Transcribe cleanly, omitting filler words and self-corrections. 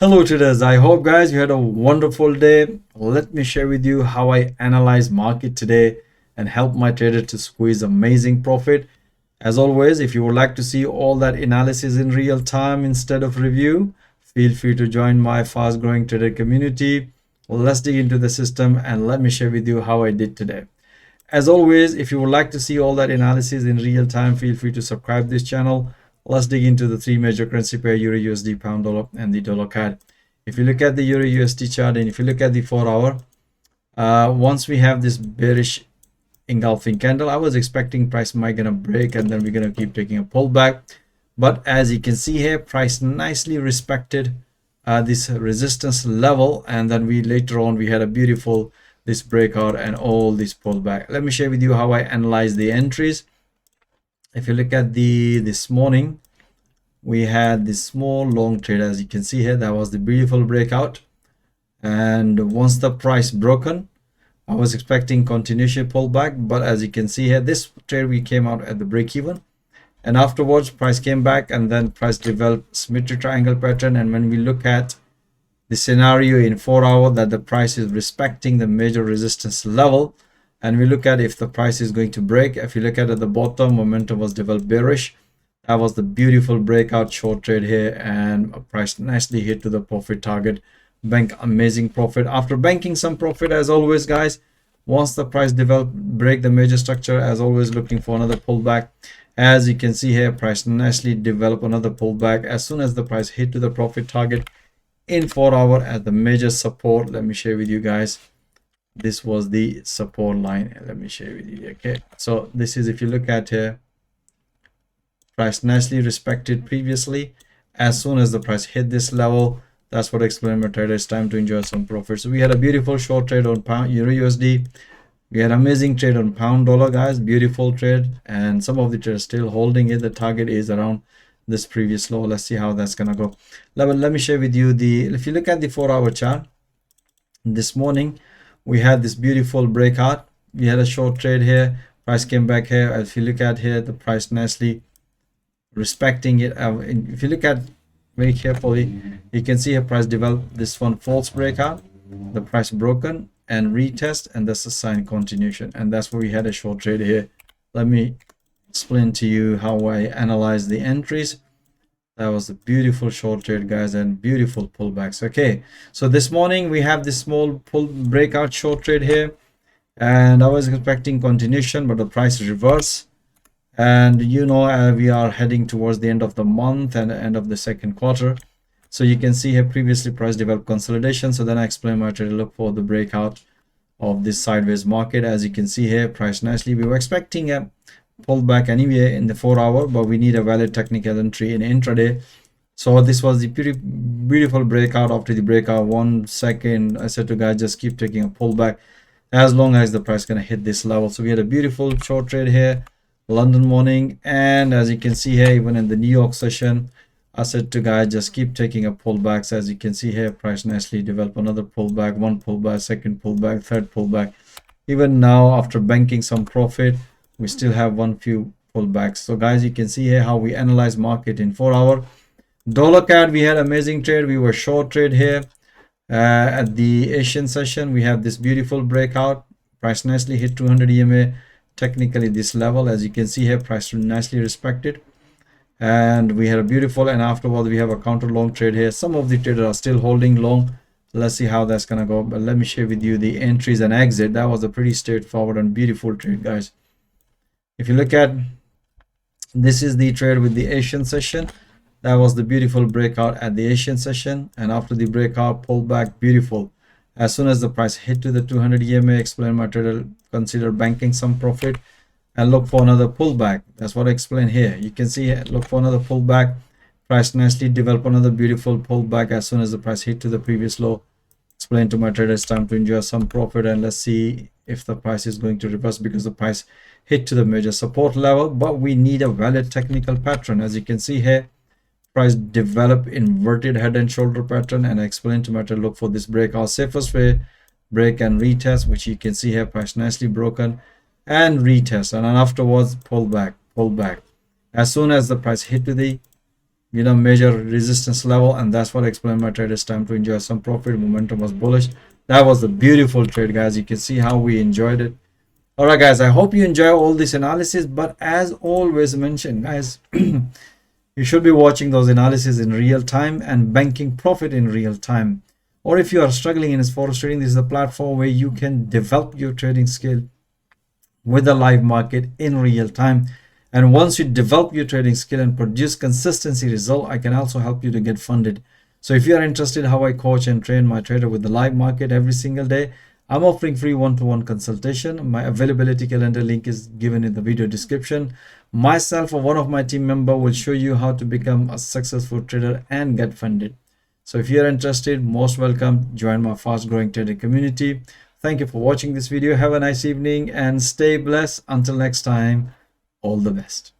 Hello traders, I hope guys you had a wonderful day. Let me share with you how I analyze market today and help my trader to squeeze amazing profit. As always, if you would like to see all that analysis in real time instead of review, feel free to join my fast growing trader community. Let's dig into the system and let me share with you how I did today. As always, if you would like to see all that analysis in real time, feel free to subscribe this channel. Let's dig into the three major currency pair, EURUSD, pound dollar, and the dollar CAD. If you look at the EURUSD chart and if you look at the 4 hour, once we have this bearish engulfing candle, I was expecting price might gonna break and then we're gonna keep taking a pullback. But as you can see here, price nicely respected this resistance level, and then later on we had a beautiful this breakout and all this pullback. Let me share with you how I analyze the entries. If you look at this morning, we had this small long trade. As you can see here, that was the beautiful breakout, and once the price broken, I was expecting continuation pullback, but as you can see here, this trade we came out at the break even, and afterwards price came back and then price developed symmetry triangle pattern. And when we look at the scenario in 4 hour, that the price is respecting the major resistance level, and we look at if the price is going to break. If you look at the bottom, momentum was developed bearish. That was the beautiful breakout short trade here, and a price nicely hit to the profit target, bank amazing profit. After banking some profit, as always guys, once the price break the major structure, as always looking for another pullback. As you can see here, price nicely develop another pullback as soon as the price hit to the profit target in 4 hour at the major support. Let me share with you guys, this was the support line. Let me share with you. Okay, so this is, if you look at here, price nicely respected previously. As soon as the price hit this level, that's what I explained my trader, it's time to enjoy some profit. So we had a beautiful short trade on pound EURUSD. We had amazing trade on pound dollar guys, beautiful trade, and some of the traders still holding it. The target is around this previous low. Let's see how that's gonna go. Let me share with you if you look at the 4 hour chart, this morning we had this beautiful breakout. We had a short trade here, price came back here. If you look at here, the price nicely respecting it. If you look at very carefully, you can see a price developed this one false breakout, the price broken and retest, and that's a sign continuation, and that's where we had a short trade here. Let me explain to you how I analyze the entries. That was a beautiful short trade guys, and beautiful pullbacks. Okay, so this morning we have this small breakout short trade here, and I was expecting continuation, but the price reverse. And you know, we are heading towards the end of the month and end of the second quarter. So you can see here previously price developed consolidation. So then I explained my trade, look for the breakout of this sideways market. As you can see here, price nicely, we were expecting a pullback anyway in the 4 hour, but we need a valid technical entry in intraday. So this was the pretty beautiful breakout. After the breakout, 1 second, I said to guys, just keep taking a pullback as long as the price gonna hit this level. So we had a beautiful short trade here, London morning, and as you can see here, even in the New York session, I said to guys, just keep taking a pullbacks. As you can see here, price nicely develop another pullback, one pullback, second pullback, third pullback. Even now, after banking some profit, we still have few pullbacks. So guys, you can see here how we analyze market in 4 hour. Dollar CAD, we had amazing trade. We were short trade here. At the Asian session, we have this beautiful breakout. Price nicely hit 200 EMA. Technically this level, as you can see here, price nicely respected, and we had a beautiful, and afterwards we have a counter long trade here. Some of the traders are still holding long. Let's see how that's gonna go, but let me share with you the entries and exit. That was a pretty straightforward and beautiful trade guys. If you look at, this is the trade with the Asian session. That was the beautiful breakout at the Asian session, and after the breakout pullback, beautiful. As soon as the price hit to the 200 EMA, explain my trader, consider banking some profit and look for another pullback. That's what I explained here. You can see here, look for another pullback. Price nicely develop another beautiful pullback as soon as the price hit to the previous low. Explain to my trader, it's time to enjoy some profit, and let's see if the price is going to reverse, because the price hit to the major support level, but we need a valid technical pattern. As you can see here, price develop inverted head and shoulder pattern, and I explained to my trader, look for this breakout. Safest way, break and retest, which you can see here, price nicely broken and retest, and then afterwards pull back. As soon as the price hit to the major resistance level, and that's what I explained my trade. It's time to enjoy some profit. Momentum was bullish. That was a beautiful trade, guys. You can see how we enjoyed it. All right, guys, I hope you enjoy all this analysis, but as always mentioned, guys, you should be watching those analysis in real time and banking profit in real time. Or if you are struggling in forex trading, this is a platform where you can develop your trading skill with the live market in real time. And once you develop your trading skill and produce consistency result, I can also help you to get funded. So if you are interested how I coach and train my trader with the live market every single day, I'm offering free one-to-one consultation. My availability calendar link is given in the video description. Myself or one of my team member will show you how to become a successful trader and get funded. So if you're interested, most welcome. Join my fast growing trading community. Thank you for watching this video. Have a nice evening and stay blessed. Until next time, all the best.